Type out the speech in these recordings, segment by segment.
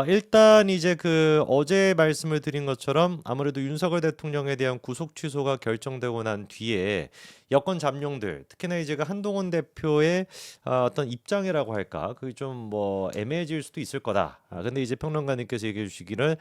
일단 이제 그 어제 말씀을 드린 것처럼 아무래도 윤석열 대통령에 대한 구속 취소가 결정되고 난 뒤에 여권 잠룡들, 특히나 이제 그 한동훈 대표의 어떤 입장이라고 할까, 그게 좀 뭐 애매해질 수도 있을 거다. 근데 이제 평론가님께서 얘기해 주시기를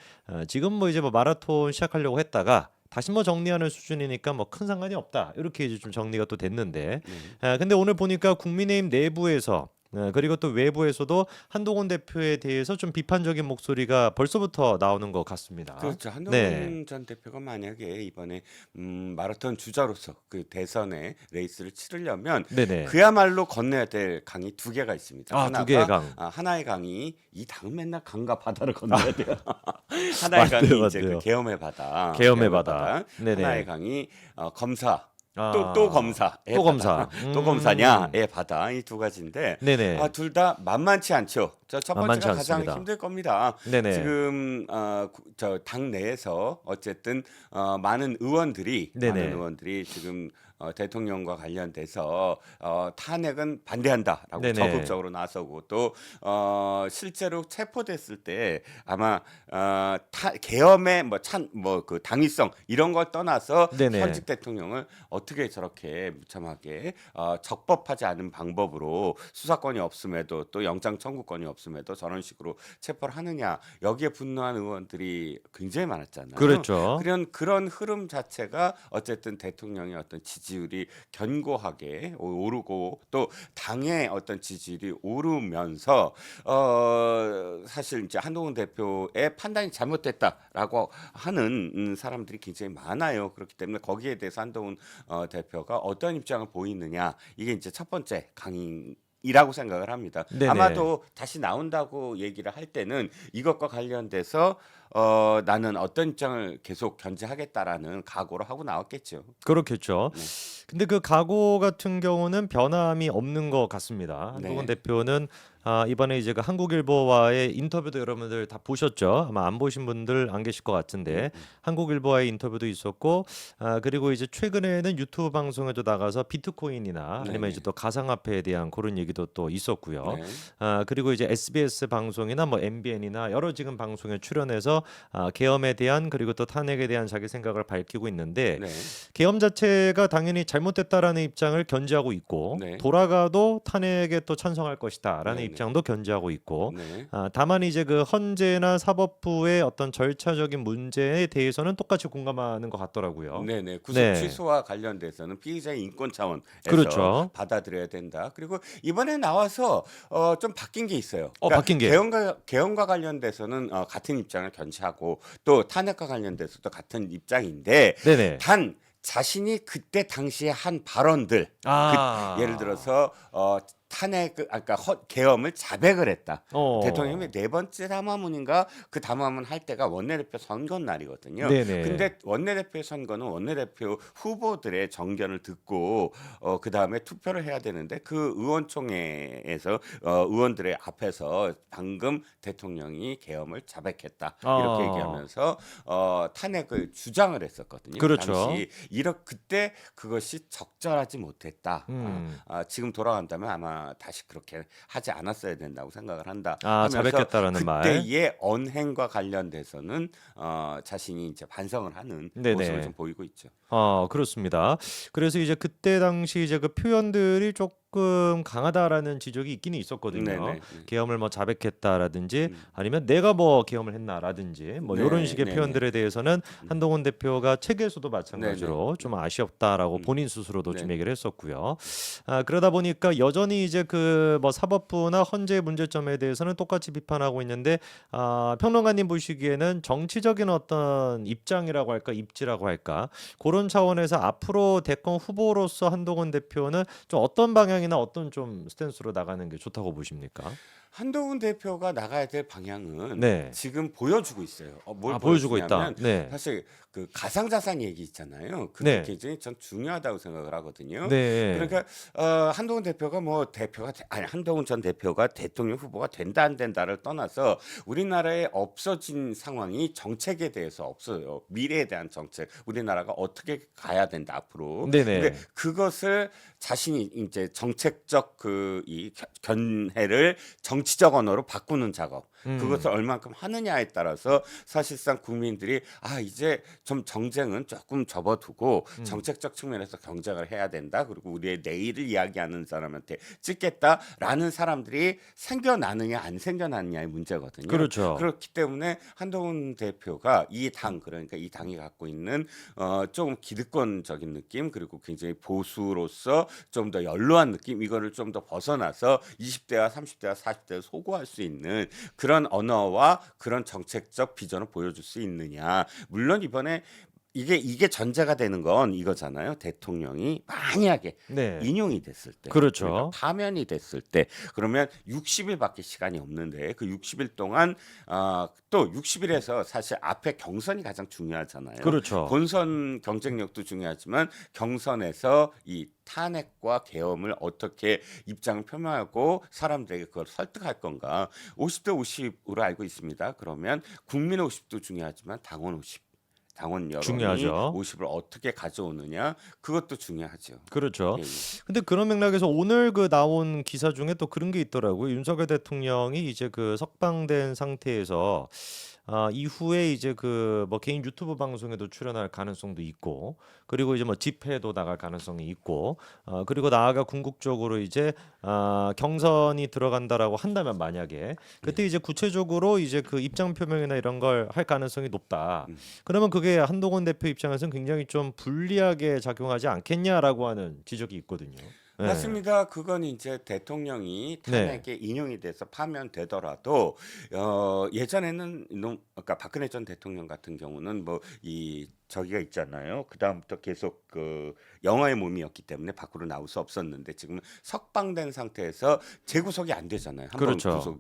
지금 뭐 이제 뭐 마라톤 시작하려고 했다가 다시 뭐 정리하는 수준이니까 뭐 큰 상관이 없다. 이렇게 이제 좀 정리가 또 됐는데, 네. 근데 오늘 보니까 국민의힘 내부에서 그리고 또 외부에서도 한동훈 대표에 대해서 좀 비판적인 목소리가 벌써부터 나오는 것 같습니다. 그렇죠. 네, 한동훈 전 대표가 만약에 이번에 마라톤 주자로서 그 대선에 레이스를 치르려면 네네. 그야말로 건너야 될 강이 두 개가 있습니다. 두 개의 하나가 강. 하나의 강이 이 당은 맨날 강과 바다를 건너야 돼요. 하나의 맞네요, 강이 이제 그 맞네요. 계엄의 바다, 계엄의 계엄의 바다. 바다. 하나의 네네. 강이 검사. 또 아, 검사의 또 바다, 검사. 또 검사냐의 바다 이 두 가지인데 네네. 둘 다 만만치 않죠. 첫 만만치 번째가 가장 않습니다. 힘들 겁니다. 네네. 지금 저 당 내에서 어쨌든 많은 네네. 의원들이 지금 대통령과 관련돼서 탄핵은 반대한다라고 네네. 적극적으로 나서고 또 실제로 체포됐을 때 아마 계엄의 그 당위성 이런 걸 떠나서 네네. 현직 대통령을 어떻게 저렇게 무참하게 적법하지 않은 방법으로 수사권이 없음에도 또 영장 청구권이 없음에도 저런 식으로 체포를 하느냐 여기에 분노한 의원들이 굉장히 많았잖아요. 그렇죠. 그런 흐름 자체가 어쨌든 대통령의 어떤 지지율이 견고하게 오르고 또 당의 어떤 지지율이 오르면서 사실 이제 한동훈 대표의 판단이 잘못됐다라고 하는 사람들이 굉장히 많아요. 그렇기 때문에 거기에 대해서 한동훈 대표가 어떤 입장을 보이느냐 이게 이제 첫 번째 강인이라고 생각을 합니다. 네네. 아마도 다시 나온다고 얘기를 할 때는 이것과 관련돼서 나는 어떤 입장을 계속 견지하겠다라는 각오를 하고 나왔겠죠. 그렇겠죠. 네, 근데 그 각오 같은 경우는 변함이 없는 것 같습니다. 한동훈 네, 대표는 이번에 이제 그 한국일보와의 인터뷰도 여러분들 다 보셨죠? 아마 안 보신 분들 안 계실 것 음, 같은데 음. 한국일보와의 인터뷰도 있었고 그리고 이제 최근에는 유튜브 방송에도 나가서 비트코인이나 네, 아니면 이제 네, 또 가상화폐에 대한 그런 얘기도 또 있었고요. 네, 그리고 이제 SBS 방송이나 뭐 MBN이나 여러 지금 방송에 출연해서 계엄에 대한 그리고 또 탄핵에 대한 자기 생각을 밝히고 있는데 네, 계엄 자체가 당연히 잘못됐다라는 입장을 견지하고 있고 네, 돌아가도 탄핵에 또 찬성할 것이다라는 네, 네, 입장도 견지하고 있고 네. 다만 이제 그 헌재나 사법부의 어떤 절차적인 문제에 대해서는 똑같이 공감하는 것 같더라고요. 네네. 구속 네, 취소와 관련돼서는 피의자의 인권 차원에서 그렇죠. 받아들여야 된다. 그리고 이번에 나와서 좀 바뀐 게 있어요. 그러니까 바뀐 게. 개헌과 관련돼서는 같은 입장을 견지하고 또 탄핵과 관련돼서도 같은 입장인데 네네. 단 자신이 그때 당시에 한 발언들 예를 아, 들어서 그러니까 계엄을 자백을 했다. 어, 대통령이 네 번째 담화문인가 그 담화문 할 때가 원내대표 선거 날이거든요. 네네. 근데 원내대표 선거는 원내대표 후보들의 정견을 듣고 그 다음에 투표를 해야 되는데 그 의원총회에서 의원들의 앞에서 방금 대통령이 계엄을 자백했다 이렇게 어, 얘기하면서 탄핵을 주장을 했었거든요. 그렇죠. 당시 그때 그것이 적절하지 못했다. 음, 지금 돌아간다면 아마 다시 그렇게 하지 않았어야 된다고 생각을 한다 하면서 자백했다라는 말. 그때의 언행과 관련돼서는 자신이 이제 반성을 하는 모습을 네네. 좀 보이고 있죠. 그렇습니다. 그래서 이제 그때 당시 이제 그 표현들이 조금 강하다라는 지적이 있기는 있었거든요. 네네. 네. 계엄을 뭐 자백했다라든지 음. 아니면 내가 뭐 계엄을 했나라든지 뭐 이런 네, 식의 네, 네. 표현들에 대해서는 음. 한동훈 대표가 책에서도 네, 네. 마찬가지로 좀 아쉬웠다라고 음. 본인 스스로도 네, 좀 네. 얘기를 했었고요. 그러다 보니까 여전히 이제 그 뭐 사법부나 헌재의 문제점에 대해서는 똑같이 비판하고 있는데 평론가님 보시기에는 정치적인 어떤 입장이라고 할까 입지라고 할까 그런 차원에서 앞으로 대권 후보로서 한동훈 대표는 좀 어떤 방향이나 어떤 좀 스탠스로 나가는 게 좋다고 보십니까? 한동훈 대표가 나가야 될 방향은 네. 지금 보여주고 있어요. 뭘 보여주고 있다. 보여주냐면 네. 사실 그 가상자산 얘기 있잖아요. 그게 네. 굉장히 전 중요하다고 생각을 하거든요. 네. 그러니까 한동훈 대표가 한동훈 전 대표가 대통령 후보가 된다 안 된다를 떠나서 우리나라에 없어진 상황이 정책에 대해서 없어요. 미래에 대한 정책, 우리나라가 어떻게 가야 된다 앞으로. 근데 네네. 그것을 자신이 이제 정책적 그 이 견해를 정치적 언어로 바꾸는 작업. 음. 그것을 얼만큼 하느냐에 따라서 사실상 국민들이 이제 좀 정쟁은 조금 접어두고 음. 정책적 측면에서 경쟁을 해야 된다. 그리고 우리의 내일을 이야기하는 사람한테 찍겠다라는 사람들이 생겨나느냐 안 생겨나느냐의 문제거든요. 그렇죠. 그렇기 때문에 한동훈 대표가 이 당, 그러니까 이 당이 갖고 있는 조금 기득권적인 느낌, 그리고 굉장히 보수로서 좀 더 연로한 느낌, 이거를 좀 더 벗어나서 20대와 30대와 40대에 소구할 수 있는 그런 언어와 그런 정책적 비전을 보여줄 수 있느냐. 물론 이번에 이게 전제가 되는 건 이거잖아요. 대통령이 만약에 네. 인용이 됐을 때, 그러니까 그렇죠. 파면이 됐을 때, 그러면 60일밖에 시간이 없는데 그 60일 동안 또 60일에서 사실 앞에 경선이 가장 중요하잖아요. 그렇죠. 본선 경쟁력도 중요하지만 경선에서 이 탄핵과 계엄을 어떻게 입장을 표명하고 사람들에게 그걸 설득할 건가. 50대 50으로 알고 있습니다. 그러면 국민 50도 중요하지만 당원 50. 당원 여론이 중요하죠. 50을 어떻게 가져오느냐, 그것도 중요하죠. 그렇죠. 예, 예. 근데 그런 맥락에서 오늘 그 나온 기사 중에 또 그런 게 있더라고요. 윤석열 대통령이 이제 그 석방된 상태에서 이후에 이제 그 뭐 개인 유튜브 방송에도 출연할 가능성도 있고, 그리고 이제 뭐 집회도 나갈 가능성이 있고, 그리고 나아가 궁극적으로 이제 경선이 들어간다라고 한다면 만약에 그때 예. 이제 구체적으로 이제 그 입장 표명이나 이런 걸 할 가능성이 높다. 음. 그러면 그게 한동훈 대표 입장에서는 굉장히 좀 불리하게 작용하지 않겠냐라고 하는 지적이 있거든요. 네. 맞습니다. 그건 이제 대통령이 네. 탄핵에 인용이 돼서 파면되더라도 예전에는 그러니까 박근혜 전 대통령 같은 경우는 뭐 이 저기가 있잖아요. 그 다음부터 계속 그 영화의 몸이었기 때문에 밖으로 나올 수 없었는데 지금은 석방된 상태에서 재구속이 안 되잖아요. 한번 그렇죠.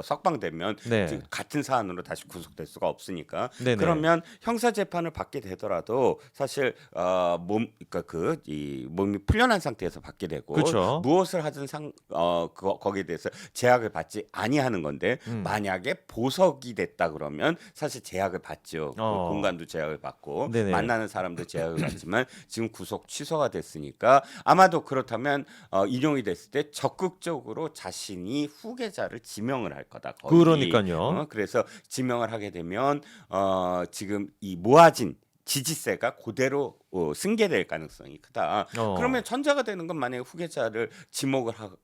석방되면 네. 같은 사안으로 다시 구속될 수가 없으니까. 네네. 그러면 형사 재판을 받게 되더라도 사실 그러니까 이 몸이 풀려난 상태에서 받게 되고 그렇죠. 무엇을 하든 거기에 대해서 제약을 받지 아니하는 건데 만약에 보석이 됐다 그러면 사실 제약을 받죠. 공간도 제약을 받고 네네. 만나는 사람도 제약을 받지만 지금 구속 취소가 됐으니까 아마도 그렇다면 인용이 됐을 때 적극적으로 자신이 후계자를 지명을 할 거다. 거의. 그러니까요. 그래서 지명을 하게 되면 지금 이 모아진 지지세가 그대로 승계될 가능성이 크다. 그러면 전자가 되는 건 만약에 후계자를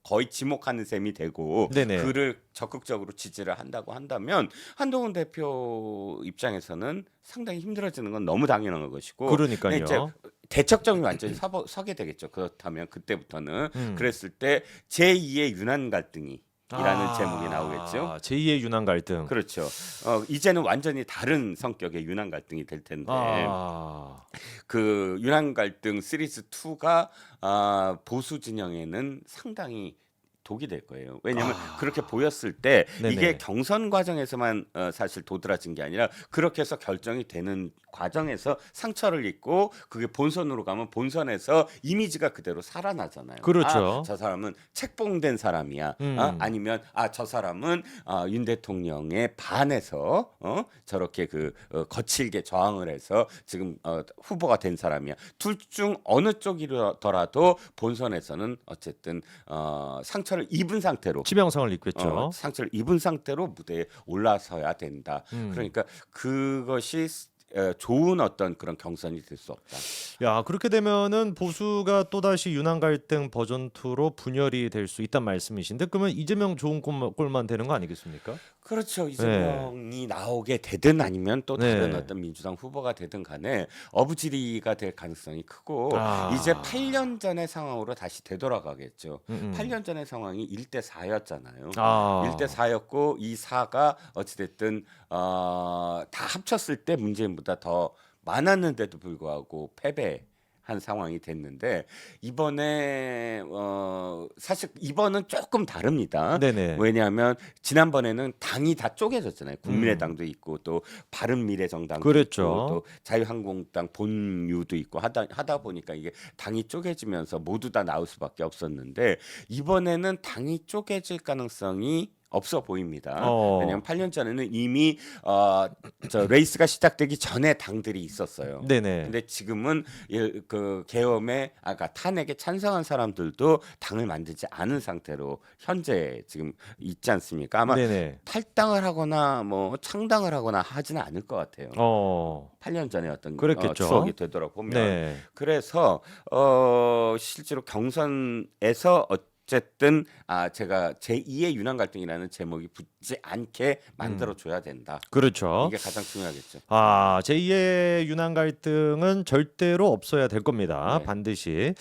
거의 지목하는 셈이 되고 네네. 그를 적극적으로 지지를 한다고 한다면 한동훈 대표 입장에서는 상당히 힘들어지는 건 너무 당연한 것이고 근데 이제 그러니까요. 대척점이 완전히 서게 되겠죠. 그렇다면 그때부터는 음. 그랬을 때 제2의 유난 갈등이 이라는 제목이 나오겠죠. 제2의 유난 갈등. 그렇죠. 이제는 완전히 다른 성격의 유난 갈등이 될 텐데 그 유난 갈등 시리즈 2가 보수 진영에는 상당히 독이 될 거예요. 왜냐하면 그렇게 보였을 때 네네. 이게 경선 과정에서만 사실 도드라진 게 아니라 그렇게 해서 결정이 되는 과정에서 상처를 입고 그게 본선으로 가면 본선에서 이미지가 그대로 살아나잖아요. 그렇죠. 저 사람은 책봉된 사람이야. 아니면 저 사람은 윤 대통령에 반해서 저렇게 거칠게 저항을 해서 지금 후보가 된 사람이야. 둘 중 어느 쪽이더라도 본선에서는 어쨌든 상처를 입은 상태로 치명상을 입겠죠. 상처를 입은 상태로 무대에 올라서야 된다. 그러니까 그것이 좋은 어떤 그런 경선이 될 수 없다. 야, 그렇게 되면은 보수가 또다시 유난 갈등 버전 2로 분열이 될 수 있단 말씀이신데, 그러면 이재명 좋은 꼴만 되는 거 아니겠습니까? 그렇죠. 이재명이 나오게 되든 아니면 또 다른 네. 어떤 민주당 후보가 되든 간에 어부지리가 될 가능성이 크고 이제 8년 전의 상황으로 다시 되돌아가겠죠. 8년 전의 상황이 1대 4였잖아요. 1대 4였고 이 4가 어찌됐든 다 합쳤을 때 문재인보다 더 많았는데도 불구하고 패배한 상황이 됐는데 이번에 사실 이번은 조금 다릅니다. 네네. 왜냐하면 지난번에는 당이 다 쪼개졌잖아요. 국민의당도 있고 또 바른미래정당도 그랬죠. 있고 또 자유한국당 본유도 있고 하다 보니까 이게 당이 쪼개지면서 모두 다 나올 수밖에 없었는데 이번에는 당이 쪼개질 가능성이 없어 보입니다. 어. 왜냐하면 8년 전에는 이미 저 레이스가 시작되기 전에 당들이 있었어요. 네네. 근데 지금은 그 계엄에 아까 탄핵에 찬성한 사람들도 당을 만들지 않은 상태로 현재 지금 있지 않습니까? 아마 네네. 탈당을 하거나 뭐 창당을 하거나 하지는 않을 것 같아요. 어. 8년 전에 어떤 그랬겠죠. 추억이 되돌아보면 네. 그래서 실제로 경선에서 어쨌든 제가 제2의 윤한 갈등이라는 제목이 붙지 않게 만들어 줘야 된다. 그렇죠. 이게 가장 중요하겠죠. 제2의 윤한 갈등은 절대로 없어야 될 겁니다. 네. 반드시.